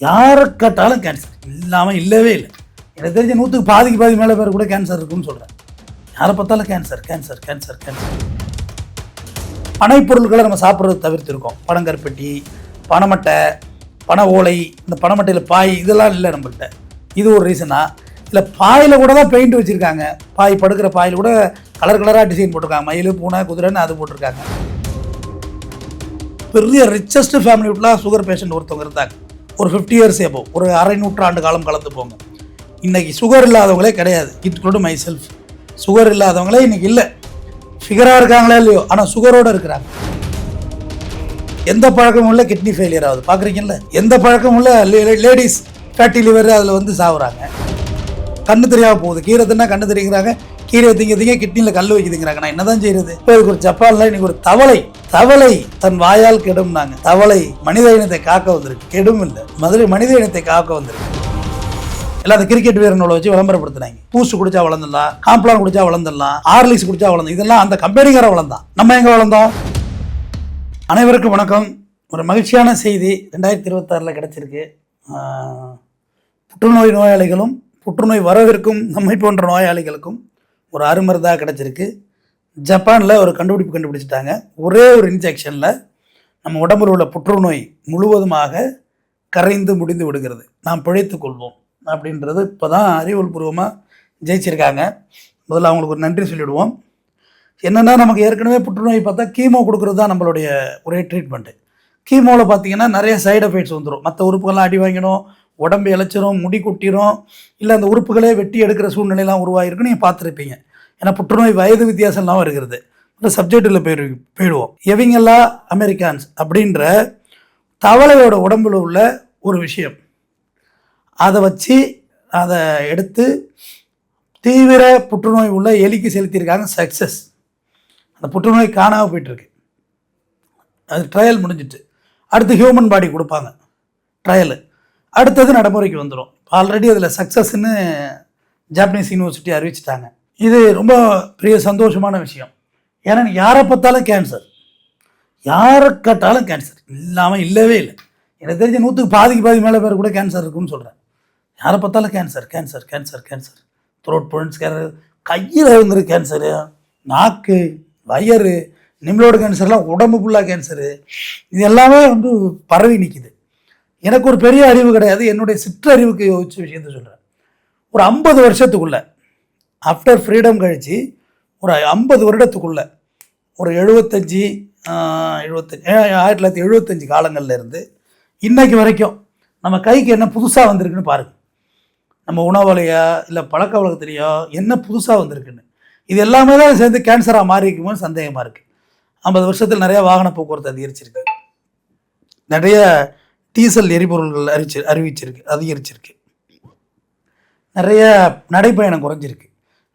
யாரை கேட்டாலும் கேன்சர் இல்லாமல் இல்லவே இல்லை. எனக்கு தெரிஞ்ச 100க்கு பாதிக்கு மேலே பேர் கூட கேன்சர் இருக்குன்னு சொல்கிறேன். யாரை பார்த்தாலும் கேன்சர் கேன்சர் கேன்சர் கேன்சர். பனைப்பொருட்களை நம்ம சாப்பிட்றது தவிர்த்துருக்கோம். பனங்கருப்பட்டி, பனைமட்டை, பனை ஓலை, இந்த பனைமட்டையில் பாய் இதெல்லாம் இல்லை நம்மள்கிட்ட. இது ஒரு ரீசனா? இல்லை பாயில் கூட தான் பெயிண்ட் வச்சுருக்காங்க. பாய் படுக்கிற பாயில் கூட கலர் கலராக டிசைன் போட்டிருக்காங்க. மயில், பூனை, குதிரைன்னு அது போட்டிருக்காங்க. பெரிய ரிச்சஸ்ட் ஃபேமிலி வீட்டில் சுகர் பேஷண்ட் ஒருத்தவங்க இருந்தாங்க. ஒரு 50 இயர்ஸ் எப்போ ஒரு அரை நூற்றாண்டு காலம் கலந்து போங்க. இன்றைக்கி சுகர் இல்லாதவங்களே கிடையாது. Include my self. சுகர் இல்லாதவங்களே இன்றைக்கி இல்லை. ஃபிகராக இருக்காங்களா இல்லையோ, ஆனால் சுகரோடு இருக்கிறாங்க. எந்த பழக்கமும் இல்லை, கிட்னி ஃபெயிலியர் ஆகுது. பார்க்குறீங்கல்ல, எந்த பழக்கமும் இல்லை, லேடிஸ் ஃபேட்டி லிவர் அதில் வந்து சாகுறாங்க. கண்ணு தெரியாமல் போகுது. கீரை தின்னா கண்ணு தெரியுங்கிறாங்க. கீரை திங்க கிட்னியில் கல் வைக்குதுங்கிறாங்க. நான் என்ன தான் செய்யறது? இப்போ இதுக்கு ஒரு ஜப்பானில் இன்னைக்கு ஒரு தவளை தன் வாயால் கெடும்னாங்க. தவளை மனித இனத்தை காக்க வந்திருக்கு, கெடும் இல்லை, மனித இனத்தை காக்க வந்திருக்கு. எல்லாம் அந்த கிரிக்கெட் வீரனோட வச்சு விளம்பரப்படுத்தினாங்க. பூஸ்ட் குடிச்சா வளர்ந்துடலாம், காம்ப்ளான் குடிச்சா வளர்ந்துடலாம், ஹார்லிக்ஸ் குடிச்சா வளர்ந்து, இதெல்லாம் அந்த கம்பெனிக்கார வளர்ந்தான். நம்ம எங்கே வளர்ந்தோம்? அனைவருக்கும் வணக்கம். ஒரு மகிழ்ச்சியான செய்தி 2026 கிடைச்சிருக்கு. புற்றுநோய் நோயாளிகளும் புற்றுநோய் வரவிருக்கும் நம்மை போன்ற நோயாளிகளுக்கும் ஒரு அருமருந்தாக கிடச்சிருக்கு. ஜப்பானில் ஒரு கண்டுபிடிச்சிட்டாங்க. ஒரே ஒரு இன்ஜெக்ஷனில் நம்ம உடம்பில் உள்ள புற்றுநோய் முழுவதுமாக கரைந்து முடிந்து விடுகிறது. நாம் பிழைத்து கொள்வோம் அப்படின்றது இப்போ தான் அறிவியல் பூர்வமாக ஜெயிச்சிருக்காங்க. முதல்ல அவங்களுக்கு ஒரு நன்றி சொல்லிவிடுவோம். என்னென்னா, நமக்கு ஏற்கனவே புற்றுநோய் பார்த்தா கீமோ கொடுக்குறது தான் நம்மளுடைய ஒரே ட்ரீட்மெண்ட்டு. கீமோவில் பார்த்தீங்கன்னா நிறைய சைடு எஃபெக்ட்ஸ் வந்துடும். மற்ற உறுப்புகள்லாம் அடி வாங்கிடும், உடம்பு இழைச்சிரும், முடி கொட்டிடும், இல்லை அந்த உறுப்புகளே வெட்டி எடுக்கிற சூழ்நிலையெல்லாம் உருவாகிருக்குன்னு நீங்கள் பார்த்துருப்பீங்க. ஏன்னா புற்றுநோய் வயது வித்தியாசம்லாம் இருக்கிறது. இந்த சப்ஜெக்டில் போயிடுவோம். எவிங்கெல்லா அமெரிக்கான்ஸ் அப்படின்ற தவளையோட உடம்பில் உள்ள ஒரு விஷயம், அதை வச்சு அதை எடுத்து தீவிர புற்றுநோய் உள்ள எலிக்கு செலுத்தியிருக்காங்க. சக்ஸஸ். அந்த புற்றுநோய் காணாமல் போயிட்டுருக்கு. அது ட்ரையல் முடிஞ்சிட்டு அடுத்து ஹியூமன் பாடி கொடுப்பாங்க ட்ரையலு. அடுத்தது நடைமுறைக்கு வந்துடும். ஆல்ரெடி அதில் சக்ஸஸ்ன்னு ஜாப்பனீஸ் யூனிவர்சிட்டி அறிவிச்சிட்டாங்க. இது ரொம்ப பெரிய சந்தோஷமான விஷயம். ஏன்னா யாரை பார்த்தாலும் கேன்சர், யாரை கேட்டாலும் கேன்சர் இல்லாமல் இல்லவே இல்லை. எனக்கு தெரிஞ்ச 100க்கு பாதிக்கு மேலே பேர் கூட கேன்சர் இருக்குன்னு சொல்கிறேன். யாரை பார்த்தாலும் cancer cancer cancer cancer. Throat பொயின்ஸ் கேன்சர், கையில் இருந்துரு கேன்சரு, நாக்கு, வயறு, நிம்ளோட கேன்சர்லாம் உடம்பு ஃபுல்லாக கேன்சரு. இது எல்லாமே வந்து பரவி நிற்கிது. எனக்கு ஒரு பெரிய அறிவு கிடையாது, என்னுடைய சிற்றறிவுக்கு யோசிச்ச விஷயத்த சொல்கிறேன். ஒரு 50 வருஷத்துக்குள்ளே, ஆஃப்டர் ஃப்ரீடம் கழித்து ஒரு 50 வருடத்துக்குள்ளே, ஒரு 1975 காலங்களில் இருந்து இன்றைக்கு வரைக்கும் நம்ம கைக்கு என்ன புதுசாக வந்திருக்குன்னு பாருங்கள். நம்ம உணவுலையா இல்லை பழக்க வழக்கத்துலையோ என்ன புதுசாக வந்திருக்குன்னு. இது எல்லாமே தான் சேர்ந்து கேன்சராக மாறிக்குமோன்னு சந்தேகமாக இருக்குது. 50 வருஷத்தில் நிறையா வாகன போக்குவரத்து அதிகரிச்சிருக்கு, நிறைய டீசல் எரிபொருள்கள் அதிகரிச்சிருக்கு, நிறைய நடைப்பயணம் குறைஞ்சிருக்கு,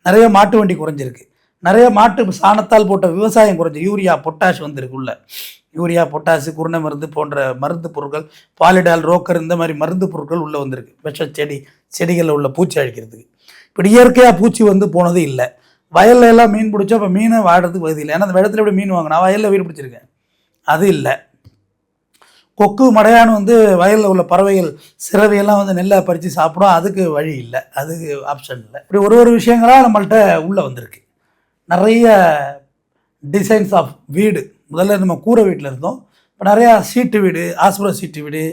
நிறைய மாட்டு வண்டி குறைஞ்சிருக்கு, நிறைய மாட்டு சாணத்தால் போட்ட விவசாயம் குறைஞ்சி, யூரியா பொட்டாஷ் வந்திருக்கு. உள்ள யூரியா பொட்டாஷு, குருணை மருந்து போன்ற மருந்து பொருட்கள், பாலிடால், ரோக்கர், இந்த மாதிரி மருந்து பொருட்கள் உள்ளே வந்திருக்கு. விஷ செடிகளில் உள்ள பூச்சி அழிக்கிறதுக்கு. இப்படி இயற்கையாக பூச்சி வந்து போனது இல்லை. வயலில் எல்லாம் மீன் பிடிச்சா இப்போ மீனை வாடுறதுக்கு வசதி இல்லை. ஏன்னா அந்த இடத்துல எப்படி மீன் வாங்கினா வயலில் வீடு பிடிச்சிருக்கேன், அது இல்லை. கொக்கு மடையான்னு வந்து வயலில் உள்ள பறவைகள் சிறவையெல்லாம் வந்து நெல்லை பறித்து சாப்பிடும், அதுக்கு வழி இல்லை, அதுக்கு ஆப்ஷன் இல்லை. இப்படி ஒரு விஷயங்களாக நம்மள்கிட்ட உள்ளே வந்திருக்கு. நிறைய டிசைன்ஸ் ஆஃப் வீடு. முதல்ல நம்ம கூரை வீட்டில் இருந்தோம், இப்போ நிறையா சீட்டு வீடு, ஆஸ்பரஸ் சீட்டு வீடு,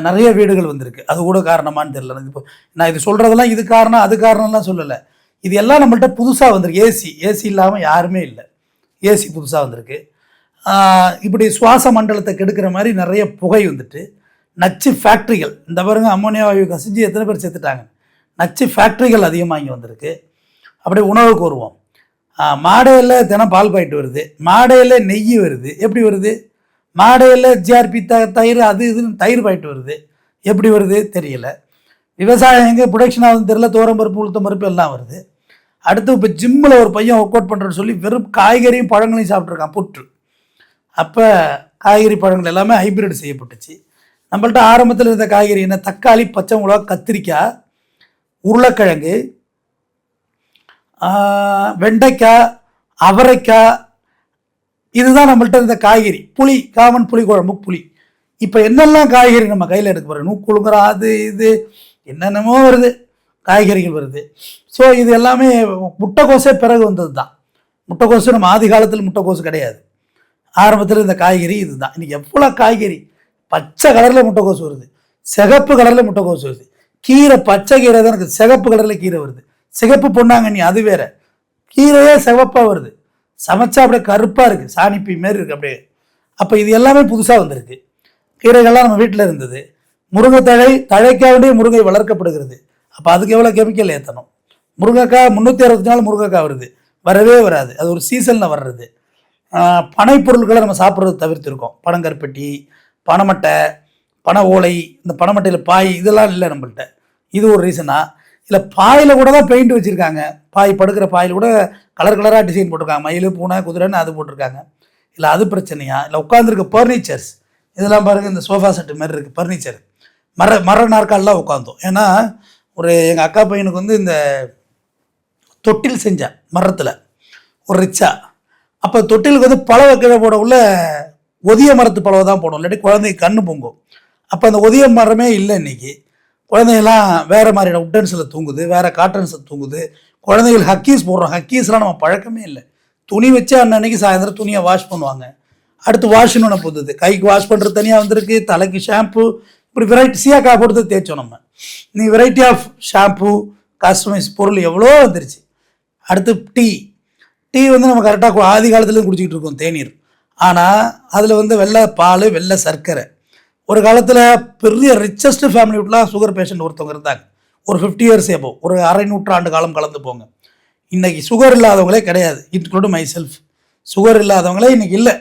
நிறைய வீடுகள் வந்திருக்கு. அது கூட காரணமானு தெரியல. இப்போ நான் இது சொல்கிறதெல்லாம் இது காரணம் அது காரணம்லாம் சொல்லலை. இது எல்லாம் நம்மள்கிட்ட புதுசாக வந்திருக்கு. ஏசி இல்லாமல் யாருமே இல்லை. ஏசி புதுசாக வந்திருக்கு. இப்படி சுவாச மண்டலத்தை கெடுக்கிற மாதிரி நிறைய புகை வந்துட்டு, நச்சு ஃபேக்ட்ரிகள், இந்த பாருங்க அம்மோனியா வாயு கசிஞ்சு எத்தனை பேர் செத்துட்டாங்க. நச்சு ஃபேக்ட்ரிகள் அதிகமாக இங்கே வந்திருக்கு. அப்படி உணவுக்கு வருவோம். மாடையில் தினம் பால் பாயிட்டு வருது, மாடையில் நெய் வருது. எப்படி வருது? மாடையில் ஜிஆர்பி தயிர் அது இதுன்னு தயிர் பாயிட்டு வருது. எப்படி வருது தெரியல. விவசாயம் எங்கே ப்ரொடக்ஷன் ஆகுதுன்னு தெரியல. தோரம் பருப்பு, உளுத்தம் பருப்பு எல்லாம் வருது. அடுத்து இப்போ ஜிம்மில் ஒரு பையன் ஒர்க் அவுட் பண்ணுறேன்னு சொல்லி வெறும் காய்கறியும் பழங்களையும் சாப்பிட்ருக்கான், புற்று. அப்போ காய்கறி பழங்கள் எல்லாமே ஹைப்ரிட் செய்யப்பட்டுச்சு. நம்மள்ட்ட ஆரம்பத்தில் இருந்த காய்கறி என்ன? தக்காளி, பச்சை மிளகா, கத்திரிக்காய், உருளைக்கிழங்கு, வெண்டைக்காய், அவரைக்காய், இதுதான் நம்மள்ட்ட இருந்த காய்கறி. புளி, காமன் புளி குழம்பு, புளி. இப்போ என்னெல்லாம் காய்கறி நம்ம கையில் எடுக்க போகிறோம், நூக்குழுங்குறோம், அது இது என்னென்னமோ வருது, காய்கறிகள் வருது. ஸோ இது எல்லாமே முட்டைக்கோசே பிறகு வந்தது தான். முட்டைக்கோசு நம்ம ஆதி காலத்தில் முட்டைக்கோசு கிடையாது, ஆரம்பத்தில் இந்த காய்கறி இதுதான். இன்றைக்கி எவ்வளோ காய்கறி, பச்சை கலரில் முட்டைக்கோசு வருது, சிகப்பு கலரில் முட்டைக்கோசு வருது, கீரை பச்சை கீரை தான் இருக்குது, சிகப்பு கலரில் கீரை வருது, சிகப்பு பொன்னாங்கண்ணி அது வேற, கீரையே சிவப்பாக வருது, சமைச்சா அப்படியே கருப்பாக இருக்குது, சாணிப்பி மாரி இருக்குது அப்படியே. அப்போ இது எல்லாமே புதுசாக வந்திருக்கு. கீரைகள்லாம் நம்ம வீட்டில் இருந்தது. முருங்கைத்தழை, தழைக்காக முருங்கை வளர்க்கப்படுகிறது. அப்போ அதுக்கு எவ்வளோ கெமிக்கல் ஏற்றணும். முருங்கைக்காய் 360 நாள் முருங்கைக்காய் வருது, வரவே வராது, அது ஒரு சீசனில் வர்றது. பனை பொருட்களை நம்ம சாப்பிட்றது தவிர்த்திருக்கோம். பனங்கருப்பட்டி, பனைமட்டை, பனை ஓலை, இந்த பனைமட்டையில் பாய் இதெல்லாம் இல்லை நம்மள்கிட்ட. இது ஒரு ரீசனா? இல்லை பாயில் கூட தான் பெயிண்ட் வச்சுருக்காங்க, பாய் படுக்கிற பாயில் கூட கலர் கலராக டிசைன் போட்டிருக்காங்க, மயில் பூனை குதிரைன்னு அது போட்டிருக்காங்க. இல்லை அது பிரச்சனையா? இல்லை உட்காந்துருக்க ஃபர்னிச்சர்ஸ் இதெல்லாம் பாருங்கள், இந்த சோஃபா செட்டு மாதிரி இருக்குது ஃபர்னிச்சர், மர நாற்காலெலாம் உட்காந்தோம். ஏன்னா எங்கள் அக்கா பையனுக்கு வந்து இந்த தொட்டில் செஞ்சேன் மரத்தில், ஒரு ரிச்சா. அப்போ தொட்டிலுக்கு வந்து பழவை கீழே போட உள்ள ஒதிய மரத்து பழவை தான் போடும், இல்லாட்டி குழந்தைக்கு கண்ணு பொங்கும். அப்போ அந்த ஒதிய மரமே இல்லை இன்றைக்கி. குழந்தைங்கள்லாம் வேறு மாதிரியான உட்டன்ஸில் தூங்குது, வேறு காட்டன்ஸில் தூங்குது. குழந்தைகள் ஹக்கீஸ் போடுறோம், ஹக்கீஸ்லாம் நம்ம பழக்கமே இல்லை. துணி வச்சு அன்னன்னைக்கு சாயந்தரம் துணியை வாஷ் பண்ணுவாங்க. அடுத்து வாஷ்னு ஒன்று புதுது, கைக்கு வாஷ் பண்ணுறது தனியாக வந்திருக்கு, தலைக்கு ஷாம்பு, இப்படி வெரைட்டி சீயாக்கா போட்டு தேய்ச்சோம் நம்ம. நீ வெரைட்டி ஆஃப் ஷாம்பு கஸ்டமைஸ் பொருள் எவ்வளோ வந்துருச்சு. அடுத்து டீ வந்து நம்ம கரெக்டாக ஆதி காலத்துலேருந்து குடிச்சிக்கிட்டு இருக்கோம் தேநீர். ஆனால் அதில் வந்து வெள்ளை பால், வெள்ளை சர்க்கரை. ஒரு காலத்தில் பெரிய ரிச்சஸ்ட் ஃபேமிலி வீட்டில் சுகர் பேஷண்ட் ஒருத்தவங்க இருந்தாங்க, ஒரு 50 இயர்ஸ் எப்போ, ஒரு அரை நூற்றாண்டு காலம் கலந்து போங்க. இன்றைக்கி சுகர் இல்லாதவங்களே கிடையாது, இன்க்ளூடு மை செல்ஃப். சுகர் இல்லாதவங்களே இன்றைக்கி இல்லை.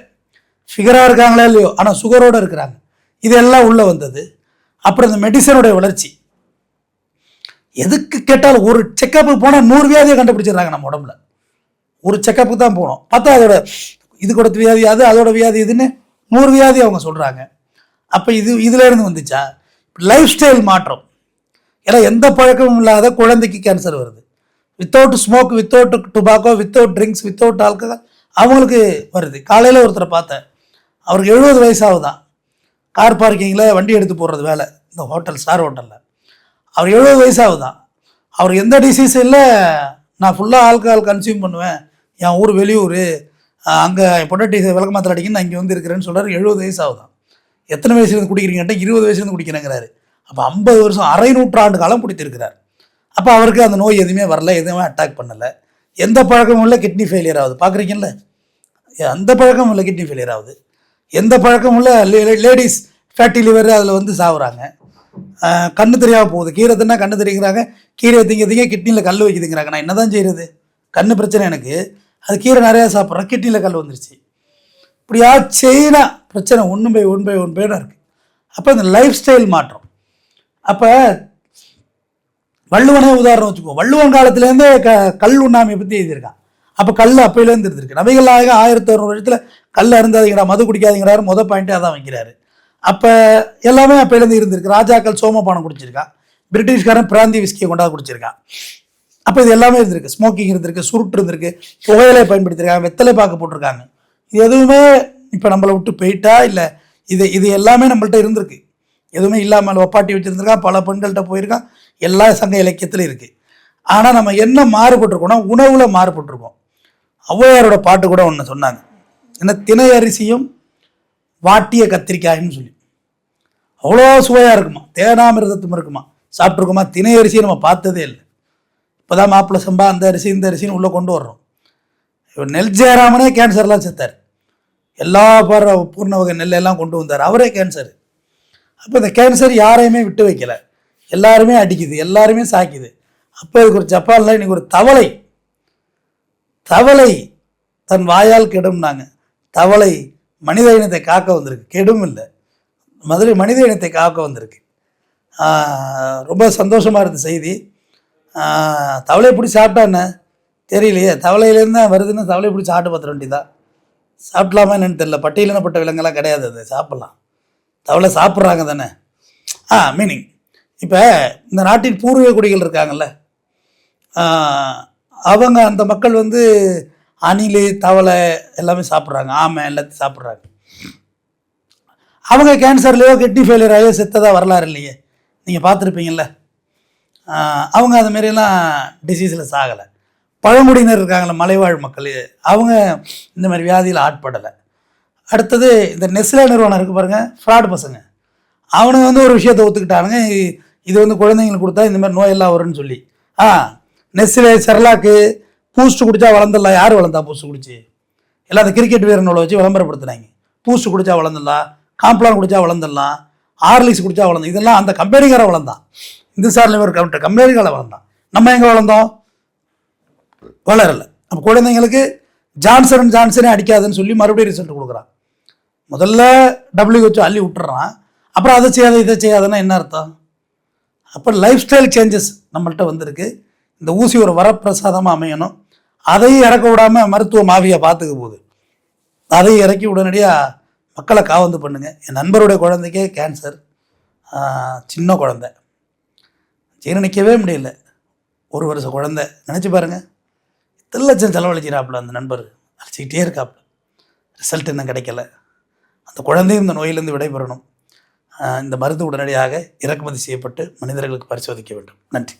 ஃபிகராக இருக்காங்களா இல்லையோ, ஆனால் சுகரோடு இருக்கிறாங்க. இதெல்லாம் உள்ளே வந்தது. அப்புறம் இந்த மெடிசனுடைய வளர்ச்சி, எதுக்கு கேட்டாலும் ஒரு செக்கப்புக்கு போனால் 100 வியாதியை கண்டுபிடிச்சிடுறாங்க நம்ம உடம்புல. ஒரு செக்கப்புக்கு தான் போனோம், பார்த்தா அதோட இது கொடுத்த வியாதி அது, அதோட வியாதி இதுன்னு 100 வியாதி அவங்க சொல்கிறாங்க. அப்போ இதுலேருந்து வந்துச்சா? லைஃப் ஸ்டைல் மாற்றம். ஏன்னா எந்த பழக்கமும் இல்லாத குழந்தைக்கு கேன்சர் வருது. Without smoke, without tobacco, without drinks, without alcohol அவங்களுக்கு வருது. காலையில் ஒருத்தரை பார்த்தேன், அவருக்கு 70 வயசாகுதான். கார் பார்க்கிங்கில் வண்டி எடுத்து போடுறது வேலை, இந்த ஹோட்டல் ஸ்டார் ஹோட்டலில். அவர் 70 வயசாகுதான். அவர் எந்த டிசீஸும் இல்லை, நான் ஃபுல்லாக ஆல்கஹால் கன்சியூம் பண்ணுவேன், என் ஊர் வெளியூர், அங்கே பொட்டாட்டி விளக்க மாத்திரை அடிக்கணும், நான் இங்கே வந்து இருக்கிறேன்னு சொல்கிறார். 70 வயசாகுதான். எத்தனை வயசுலேருந்து குடிக்கிறீங்கன்ட்டு 20 வயசுலேருந்து குடிக்கிறேங்கிறாரு. அப்போ 50 வருஷம், அரை நூற்றாண்டு காலம் குடித்திருக்கிறார். அப்போ அவருக்கு அந்த நோய் எதுவுமே வரல, எதுவுமே அட்டாக் பண்ணலை. எந்த பழக்கமும் இல்லை, கிட்னி ஃபெயிலியர் ஆகுது. பார்க்குறீங்கல்ல, எந்த பழக்கமும் இல்லை, கிட்னி ஃபெயிலியர் ஆகுது. எந்த பழக்கமும் இல்லை, லேடிஸ் ஃபேட்டி லிவர் அதில் வந்து சாகுறாங்க. கண்ணு தெரியாமல் போகுது, கீரை தின்னா கண்ணு தெரியுங்கிறாங்க, கீரையை திங்க கிட்னியில் கல் வைக்குதுங்கிறாங்க. நான் என்ன தான் செய்கிறது? கண்ணு பிரச்சனை எனக்கு, அது கீரை நிறையா சாப்பிட்றேன், கிட்னியில் கல் வந்துருச்சு. இப்படியா செயினா பிரச்சனை ஒன் பை ஒன் இருக்குது. அப்போ இந்த லைஃப் ஸ்டைல் மாற்றம். அப்போ வள்ளுவனே உதாரணம் வச்சுக்கோ, வள்ளுவன் காலத்துலேருந்தே கல் உண்ணாமையை பற்றி எழுதியிருக்கான். அப்போ கல் அப்பையிலேருந்து இருந்திருக்கு. நபிகள் நாயகம் 1600 வருஷத்தில் கல் அருந்தாதீங்கடா, மது குடிக்காதீங்கிறாரு, பாயிண்ட்டே அதான் வைக்கிறாரு. அப்போ எல்லாமே அப்பையிலேருந்து இருந்திருக்கு. ராஜாக்கள் சோமபானம் குடிச்சிருக்கான், பிரிட்டிஷ்காரன் பிராந்தி விஸ்கியை கொண்டாந்து குடிச்சிருக்கான். அப்போ இது எல்லாமே இருந்திருக்கு. ஸ்மோக்கிங் இருந்திருக்கு, சுருட்டு இருந்திருக்கு, புகையிலை பயன்படுத்தியிருக்காங்க, வெத்தலை பாக்கு போட்டிருக்காங்க. இது எதுவுமே இப்போ நம்மளை விட்டு போயிட்டா இல்லை, இது எல்லாமே நம்மள்ட்ட இருந்திருக்கு. எதுவுமே இல்லாமல் ஒப்பாட்டி வச்சுருந்துருக்கான், பல பெண்கள்கிட்ட போயிருக்கான், எல்லா சங்க இலக்கியத்திலும் இருக்குது. ஆனால் நம்ம என்ன மாறுபட்டிருக்கோம்னா உணவில் மாறுபட்டிருக்கோம். ஔவையாரோட பாட்டு கூட ஒன்று சொன்னாங்க, என்ன திணை அரிசியும் வாட்டிய கத்திரிக்காயின்னு சொல்லி. அவ்வளோ சுவையாக இருக்குமா, தேனாமிரதத்தும் இருக்குமா, சாப்பிட்ருக்கோமா? திணை அரிசியை நம்ம பார்த்ததே இல்லை. இப்போ தான் மாப்பிள்ளை சம்பா அந்த அரிசி இந்த அரிசின்னு உள்ளே கொண்டு வர்றோம். இப்போ நெல் ஜெயராமனே கேன்சர்லாம் செத்தார், எல்லா பூர்ண வகை நெல்லெல்லாம் கொண்டு வந்தார், அவரே கேன்சர். அப்போ இந்த கேன்சர் யாரையுமே விட்டு வைக்கலை, எல்லாருமே அடிக்குது, எல்லாருமே சாய்க்குது. அப்போ இதுக்கு ஒரு ஜப்பானில் இன்றைக்கி ஒரு தவளை தன் வாயால் கெடும்னாங்க. தவளை மனித இனத்தை காக்க வந்திருக்கு, கெடும் இல்லை, மனித இனத்தை காக்க வந்திருக்கு. ரொம்ப சந்தோஷமாக இருந்த செய்தி. தவளை பிடிச்சி சாப்பிட்டான்னு தெரியலையே, தவளையிலேருந்து தான் வருதுன்னு தவளை பிடிச்சி சாப்பிட்டு பார்த்துட வேண்டியதான். சாப்பிடலாமா என்னன்னு தெரியல, பட்டியலினப்பட்ட விலங்கெல்லாம் கிடையாது, அது சாப்பிட்லாம். தவளை சாப்பிட்றாங்க தானே. மீனிங் இப்போ இந்த நாட்டின் பூர்வீக குடிகள் இருக்காங்கல்ல, அவங்க அந்த மக்கள் வந்து அணில், தவளை எல்லாமே சாப்பிட்றாங்க, ஆமை எல்லாத்தையும் சாப்பிட்றாங்க. அவங்க கேன்சர்லேயோ கிட்னி ஃபெயிலியர் ஆகியோ செத்ததாக வரலாறு இல்லையே, நீங்கள் பார்த்துருப்பீங்கள்ல. அவங்க அது மாரியெல்லாம் டிசீஸில் சாகலை. பழங்குடியினர் இருக்காங்களே, மலைவாழ் மக்கள், அவங்க இந்த மாதிரி வியாதியில் ஆட்படலை. அடுத்தது இந்த நெஸ்லே நிறுவனம் இருக்குது பாருங்கள், ஃப்ராட் பசங்க, அவனுங்க வந்து ஒரு விஷயத்தை ஒத்துக்கிட்டானுங்க, இது வந்து குழந்தைங்களுக்கு கொடுத்தா இந்த மாதிரி நோயெல்லாம் வரும்னு சொல்லி. நெஸ்லே, செர்லாக்கு, பூஸ்ட் குடித்தா வளர்ந்துடலாம். யார் வளர்ந்தா பூஸ்ட் குடிச்சு? எல்லாம் அந்த கிரிக்கெட் வீரனோட வச்சு விளம்பரப்படுத்துனாங்க. பூஸ்ட் குடித்தா வளர்ந்துடலாம், காம்ப்ளான் குடித்தா வளர்ந்துடலாம், ஹார்லிக்ஸ் குடித்தா வளர்ந்து, இதெல்லாம் அந்த கம்பெனிக்கார வளர்ந்தான். இந்துஸ்தான் லிவர் கம்பெனிக்கார வளர்ந்தான். நம்ம எங்கே வளர்ந்தோம்? வளரலை. அப்போ குழந்தைங்களுக்கு ஜான்சனே அடிக்காதுன்னு சொல்லி மறுபடியும் ரிசல்ட் கொடுக்குறான். முதல்ல WHO அள்ளி விட்டுறான், அப்புறம் அதை செய்யாத இதை செய்யாதுன்னா என்ன அர்த்தம்? அப்போ லைஃப் ஸ்டைல் சேஞ்சஸ் நம்மள்கிட்ட வந்திருக்கு. இந்த ஊசி ஒரு வரப்பிரசாதமாக அமையணும். அதையும் இறக்க விடாமல் மருத்துவ மாஃபியா பார்த்துக்க போகுது. அதையும் இறக்கி உடனடியாக மக்களை காவந்து பண்ணுங்க. என் நண்பருடைய குழந்தைக்கே கேன்சர், சின்ன குழந்தை, ஜீரணிக்கவே முடியல, 1 வருஷ குழந்தை. நினச்சி பாருங்கள், 10 லட்சம் செலவழிக்கிறாப்புல அந்த நண்பர், அழைச்சிக்கிட்டே இருக்காப்புல. ரிசல்ட் இன்னும் கிடைக்கல. அந்த குழந்தையும் இந்த நோயிலிருந்து விடைபெறணும். இந்த மருந்து உடனடியாக இறக்குமதி செய்யப்பட்டு மனிதர்களுக்கு பரிசோதிக்க வேண்டும். நன்றி.